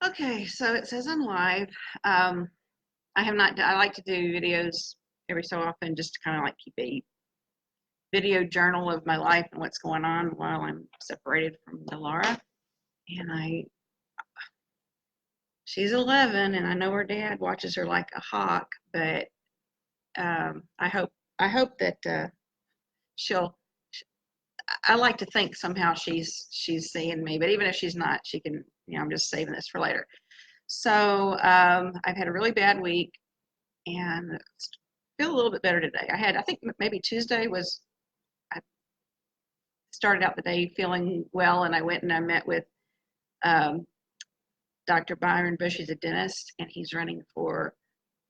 Okay, so it says I'm live. Um, I have not, I like to do videos every so often just to kind of like keep a video journal of my life and what's going on while I'm separated from Laura. And she's 11 and I know her dad watches her like a hawk, but I hope that she'll, I like to think somehow she's seeing me, but even if she's not, she can, I'm just saving this for later. So I've had a really bad week and feel a little bit better today. I think maybe Tuesday was, I started out the day feeling well, and I went and I met with um, Dr. Byron Bush. He's a dentist, and he's running for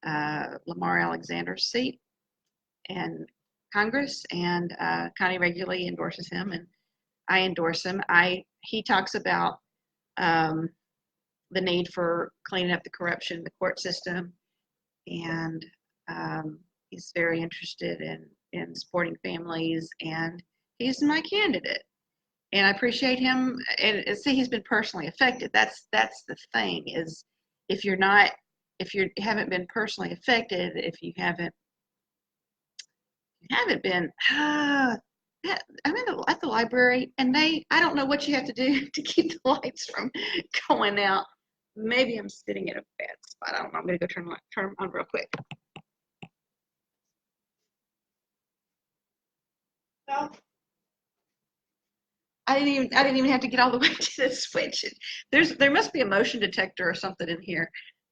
Lamar Alexander's seat in Congress, and Connie Reguli endorses him, and I endorse him. He talks about um, the need for cleaning up the corruption in the court system, and he's very interested in supporting families, and he's my candidate. And I appreciate him. And see, he's been personally affected. That's the thing is, if you're not, if you haven't been personally affected, if you haven't been, I'm at the library, and I don't know what you have to do to keep the lights from going out. Maybe I'm sitting in a bad spot. I don't know. I'm gonna go turn them on real quick. So I didn't even have to get all the way to the switch. There must be a motion detector or something in here.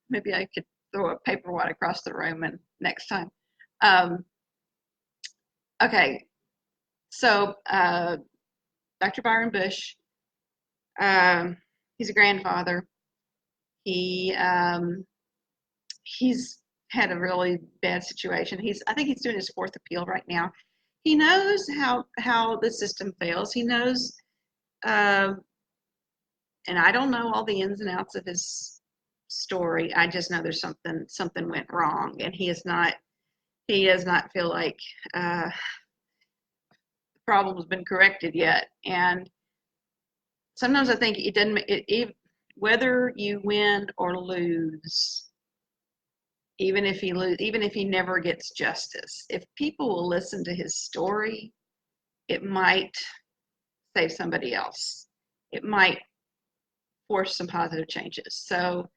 Maybe I could throw a paper wad across the room and next time. Um, okay, so Dr. Byron Bush, he's a grandfather. He's had a really bad situation. I think he's doing his fourth appeal right now. He knows how the system fails. He knows, uh, and I don't know all the ins and outs of his story. I just know there's something went wrong, and he does not feel like the problem has been corrected yet. And sometimes I think it doesn't. Whether you win or lose, even if he never gets justice, if people will listen to his story, it might save somebody else. It might force some positive changes. So,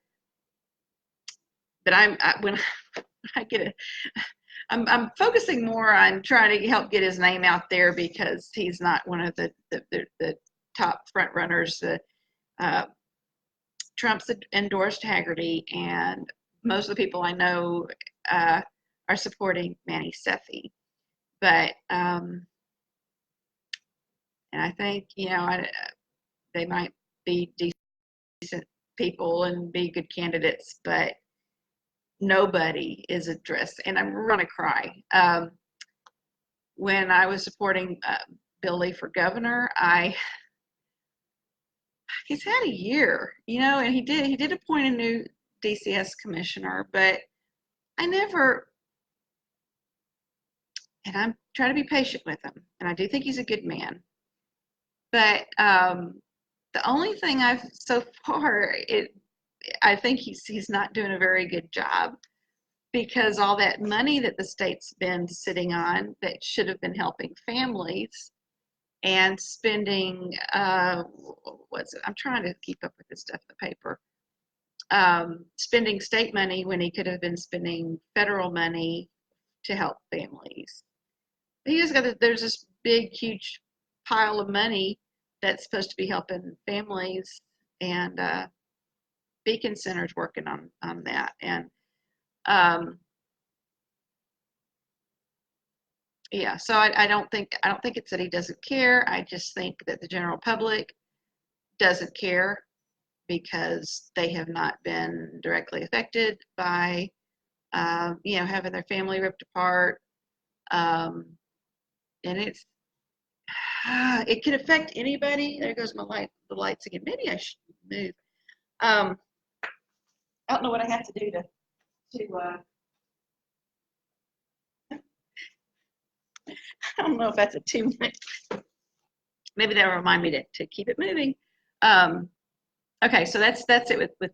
but when I get it, I'm focusing more on trying to help get his name out there because he's not one of the top front runners. Trump's endorsed Haggerty, and most of the people I know are supporting Manny Sethi. But and I think they might be decent people and be good candidates, but nobody is addressed. And I'm gonna cry. When I was supporting Bill Lee for governor, he's had a year, and he did appoint a new DCS commissioner, but I never, and I'm trying to be patient with him, and I do think he's a good man. But the only thing so far, I think he's not doing a very good job because all that money that the state's been sitting on that should have been helping families and spending, what's it? I'm trying to keep up with this stuff in the paper. Spending state money when he could have been spending federal money to help families. There's this big, huge pile of money that's supposed to be helping families, and Beacon Center's working on that. And yeah, so I don't think it's that he doesn't care. I just think that the general public doesn't care because they have not been directly affected by having their family ripped apart. And it can affect anybody. There goes the lights again. Maybe I should move. I don't know what I have to do to I don't know if that's a 2 minute. Maybe that'll remind me to keep it moving. Okay, so that's it with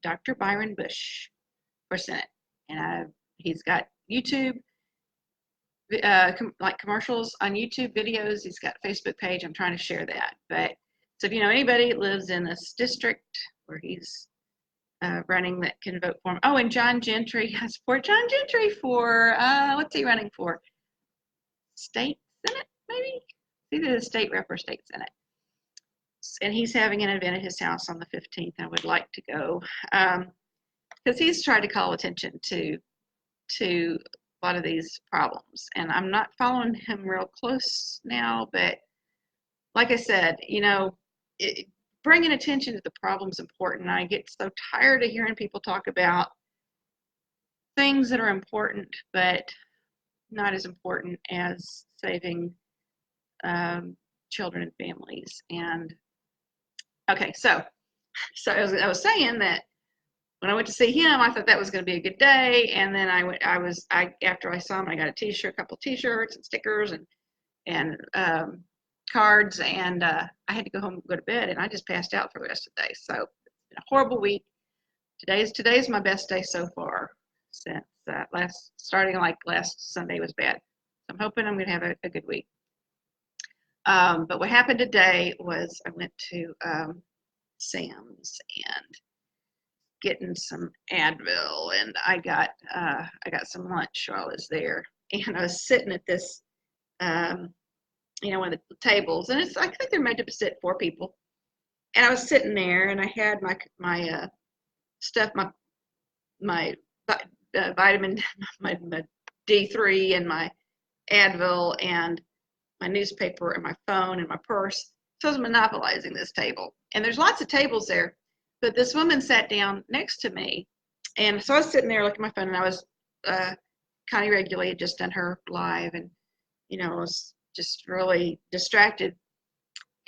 Dr. Byron Bush for Senate, and he's got YouTube like commercials on YouTube videos. He's got a Facebook page. I'm trying to share that. But so if you know anybody that lives in this district where he's running that can vote for him. Oh, and John Gentry. I support John Gentry for what's he running for? State Senate, maybe? Either the state rep or state Senate. And he's having an event at his house on the 15th. I would like to go because he's tried to call attention to a lot of these problems. And I'm not following him real close now, but like I said, bringing attention to the problem is important. I get so tired of hearing people talk about things that are important, but not as important as saving children and families. And okay, so I was saying that when I went to see him, I thought that was going to be a good day. And then after I saw him, I got a couple T-shirts and stickers and cards, and I had to go home and go to bed, and I just passed out for the rest of the day. So it's been a horrible week. Today's my best day so far since starting like last Sunday was bad. So I'm hoping I'm going to have a good week. But what happened today was I went to Sam's and getting some Advil, and I got some lunch while I was there, and I was sitting at this one of the tables, and I think they're made to sit 4 people, and I was sitting there, and I had my stuff, my vitamin, my D3 and my Advil and my newspaper and my phone and my purse. So I was monopolizing this table, and there's lots of tables there, but this woman sat down next to me, and so I was sitting there looking at my phone, and I was Connie Reguli had just done her live, and I was just really distracted,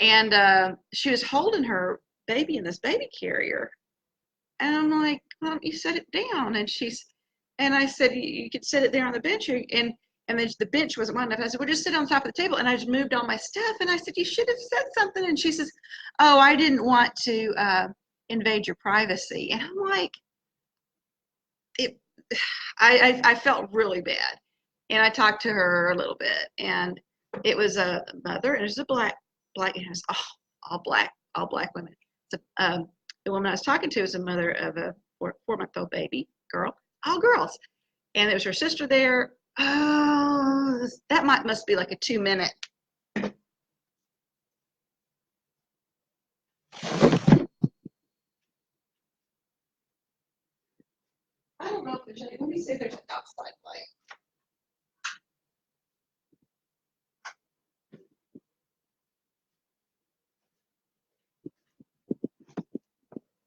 and she was holding her baby in this baby carrier, and I'm like, "Why don't you set it down?" And I said, "You could set it there on the bench," and the bench wasn't wide enough. I said, "Well, just sit on top of the table," and I just moved all my stuff, and I said, "You should have said something," and she says, "Oh, I didn't want to invade your privacy," and I'm like, I felt really bad, and I talked to her a little bit, and it was a mother, and it was a black, and it was all black women. So, the woman I was talking to is a mother of a 4-month-old baby girl, all girls, and there was her sister there. Oh, that must be like a 2-minute. I don't know if there's any. Let me see if there's an outside light.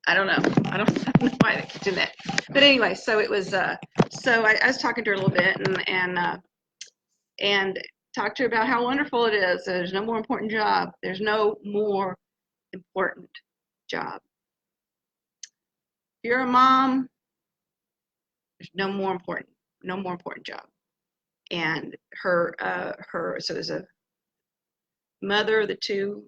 I don't know. I don't know why they keep doing that. But anyway, so it was. So I was talking to her a little bit, and talked to her about how wonderful it is. There's no more important job. There's no more important job. If you're a mom, there's no more important job. And so there's a mother, the 2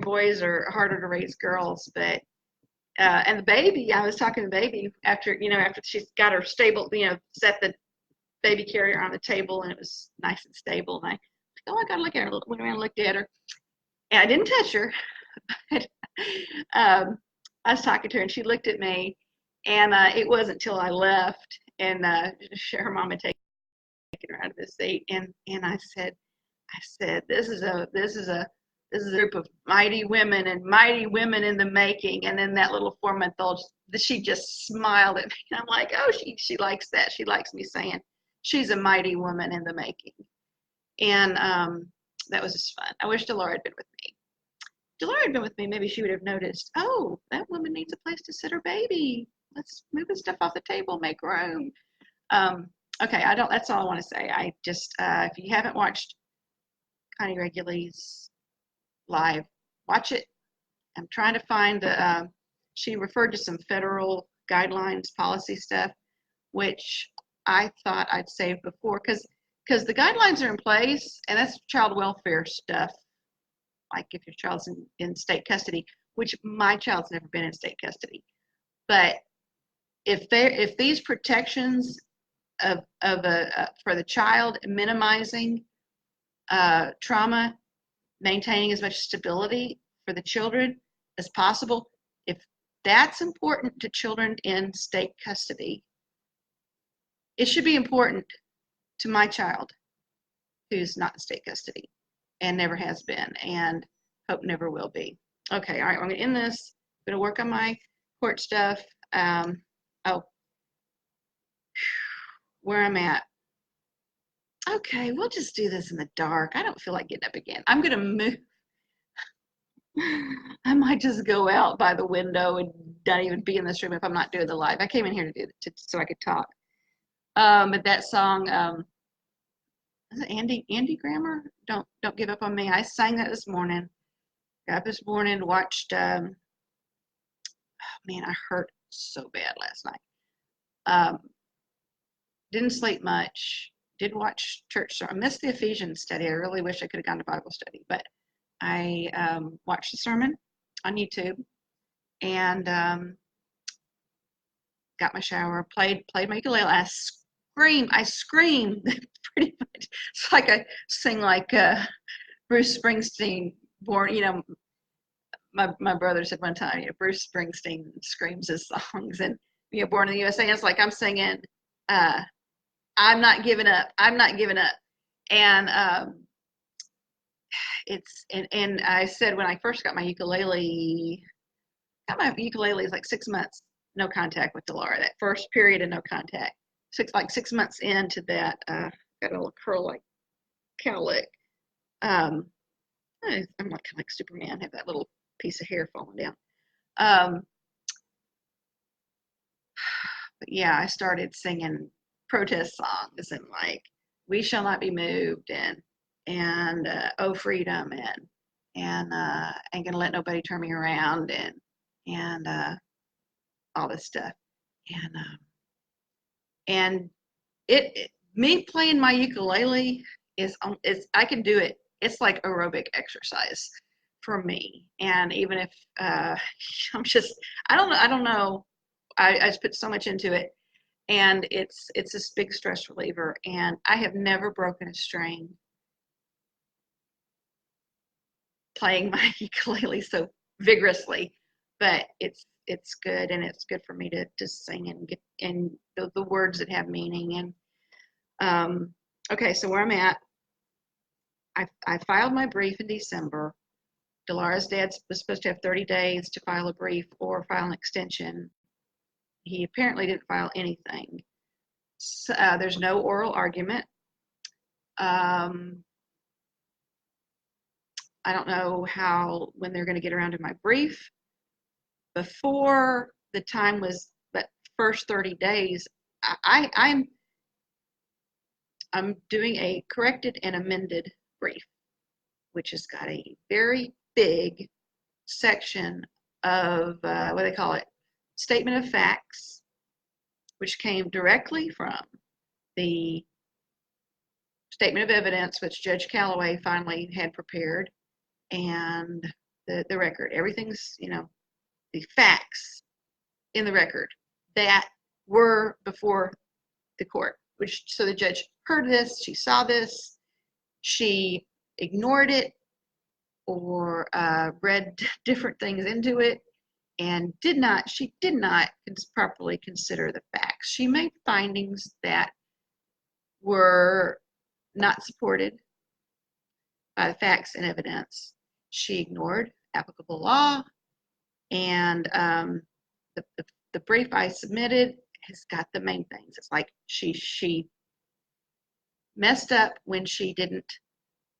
boys are harder to raise girls, but and the baby, I was talking to the baby after she's got her stable, set the baby carrier on the table, and it was nice and stable, and I gotta look at her. Went around and looked at her, and I didn't touch her. But, I was talking to her, and she looked at me, and it wasn't until I left, and her mom had taken her out of the seat, and I said, this is a group of mighty women and mighty women in the making. And then that little 4-month-old, she just smiled at me. And I'm like, oh, she likes that. She likes me saying she's a mighty woman in the making. And that was just fun. I wish Delora had been with me. Delora had been with me, maybe she would have noticed, oh, that woman needs a place to sit her baby. Let's move the stuff off the table, make room. Okay, that's all I want to say. I just, if you haven't watched Connie Reguli's live, watch it. I'm trying to find she referred to some federal guidelines, policy stuff, which I thought I'd saved before, because the guidelines are in place, and that's child welfare stuff, like if your child's in state custody, which my child's never been in state custody. But if these protections for the child, minimizing trauma, maintaining as much stability for the children as possible, if that's important to children in state custody, it should be important to my child who's not in state custody and never has been and hope never will be. Okay, all right, I'm going to end this. I'm going to work on my court stuff. Where I'm at. Okay, we'll just do this in the dark. I don't feel like getting up again. I'm going to move. I might just go out by the window and not even be in this room if I'm not doing the live. I came in here to do it so I could talk. But that song, is it Andy Grammer? Don't give up on me. I sang that this morning. Got up this morning, watched. Man, I hurt so bad last night. Didn't sleep much. Did watch church. I missed the Ephesians study. I really wish I could have gone to Bible study, but I watched the sermon on YouTube and got my shower, played my ukulele. I screamed pretty much. It's like I sing like Bruce Springsteen. My brother said one time, Bruce Springsteen screams his songs, and Born in the USA. It's like I'm singing. I'm not giving up. I'm not giving up. And and I said when I first got my ukulele is like 6 months, no contact with Delora. That first period of no contact. 6 months into that, got a little curl like cowlick. I'm like Superman, have that little piece of hair falling down. But yeah, I started singing protest songs and like "We Shall Not Be Moved" and "Oh Freedom" and "Ain't Gonna Let Nobody Turn Me Around" and all this stuff. And me playing my ukulele is I can do it. It's like aerobic exercise for me. And even if I don't know. I just put so much into it. And it's this big stress reliever, and I have never broken a string playing my ukulele so vigorously, but it's good, and it's good for me to sing and get in the words that have meaning. And okay, so where I'm at, I filed my brief in December. Delora's dad was supposed to have 30 days to file a brief or file an extension. He apparently didn't file anything. So, there's no oral argument. I don't know when they're going to get around to my brief. Before the time was that first 30 days, I'm doing a corrected and amended brief, which has got a very big section of what they call it, statement of facts, which came directly from the statement of evidence, which Judge Calloway finally had prepared, and the record. Everything's, the facts in the record that were before the court, so the judge heard this, she saw this, she ignored it or read different things into it, and she did not properly consider the facts. She made findings that were not supported by the facts and evidence. She ignored applicable law, and the brief I submitted has got the main things. It's like she messed up when she didn't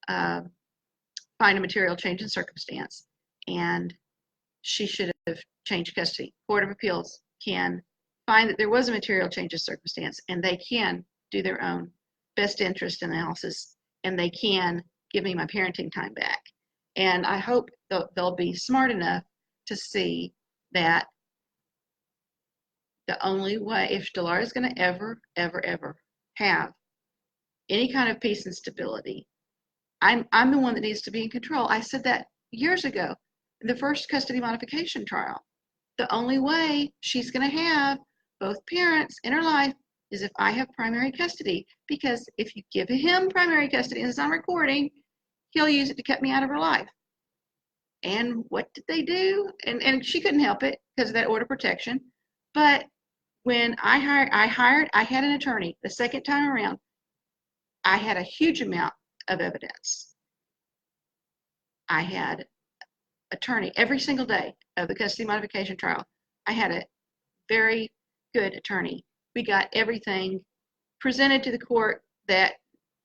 find a material change in circumstance, and she should have changed custody. Court of Appeals can find that there was a material change of circumstance, and they can do their own best interest analysis, and they can give me my parenting time back. And I hope they'll be smart enough to see that the only way, if Delara is going to ever have any kind of peace and stability, I'm the one that needs to be in control. I said that years ago in the first custody modification trial. The only way she's going to have both parents in her life is if I have primary custody, because if you give him primary custody, and it's on recording, he'll use it to cut me out of her life. And what did they do? And she couldn't help it because of that order of protection. But when I had an attorney the second time around. I had a huge amount of evidence. I had attorney every single day of the custody modification trial. I had a very good attorney. We got everything presented to the court that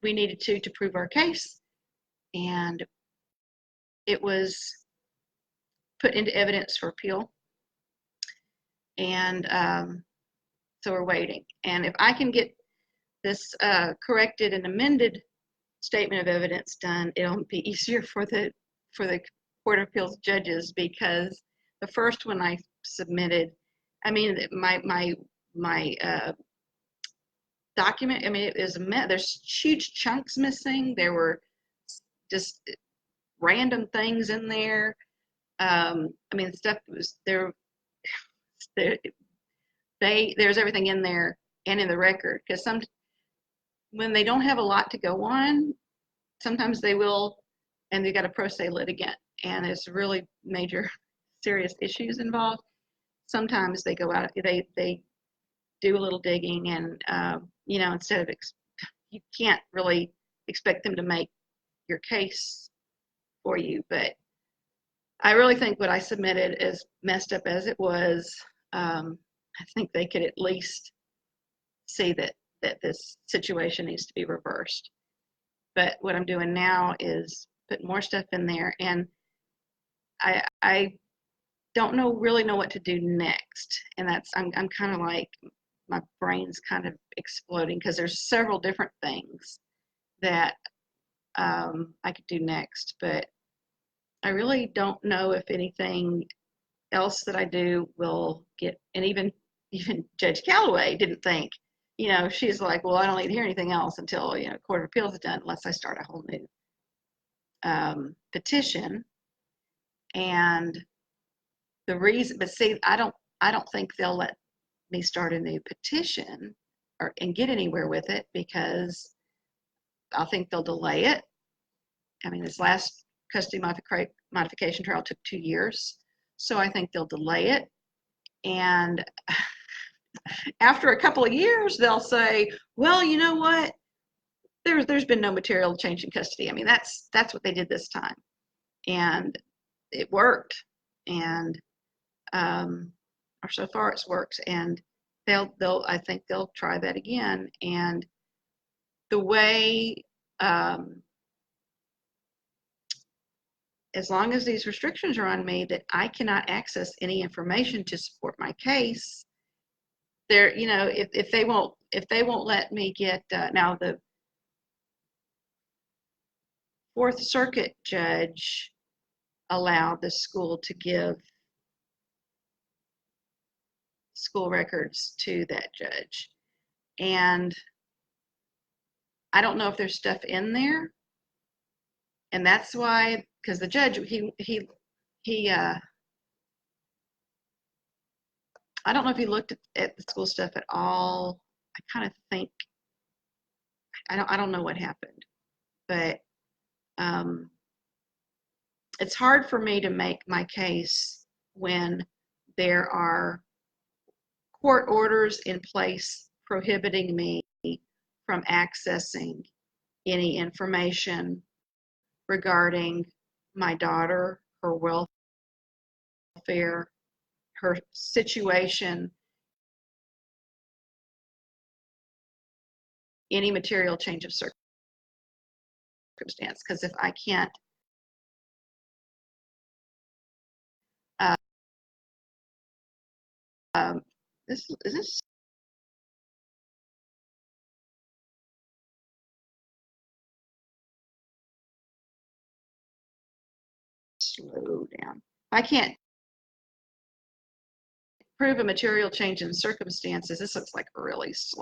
we needed to prove our case, and it was put into evidence for appeal. And so we're waiting. And if I can get this corrected and amended statement of evidence done, it'll be easier for the Court of Appeals judges, because the first one I submitted, I mean, my document, I mean, it is there's huge chunks missing. There were just random things in there. I mean, stuff was there. There's everything in there and in the record, because when they don't have a lot to go on, sometimes they will, and they got a pro se litigant, and there's really major serious issues involved. Sometimes they go out, they do a little digging, and instead of you can't really expect them to make your case for you. But I really think what I submitted, as messed up as it was, I think they could at least see that this situation needs to be reversed. But what I'm doing now is putting more stuff in there, and I don't really know what to do next. And that's I'm kind of like, my brain's kind of exploding, because there's several different things that I could do next, but I really don't know if anything else that I do will get. And even Judge Calloway didn't think, she's like, well, I don't need to hear anything else until Court of Appeals is done, unless I start a whole new petition. And the reason, but see, I don't think they'll let me start a new petition and get anywhere with it, because I think they'll delay it. I mean, this last custody modification trial took 2 years, so I think they'll delay it. And after a couple of years, they'll say, well, you know what? There's been no material change in custody. I mean, that's what they did this time, and it worked. And or so far it's worked. And I think they'll try that again. And the way, as long as these restrictions are on me that I cannot access any information to support my case, there, if they won't let me get, now the Fourth Circuit judge allowed the school to give school records to that judge, and I don't know if there's stuff in there, and that's why, because the judge, he I don't know if he looked at the school stuff at all. I kind of think, I don't know what happened, but it's hard for me to make my case when there are court orders in place prohibiting me from accessing any information regarding my daughter, her welfare, her situation, any material change of circumstance. Because if I can't This is this slow down. I can't prove a material change in circumstances. This looks like really slow.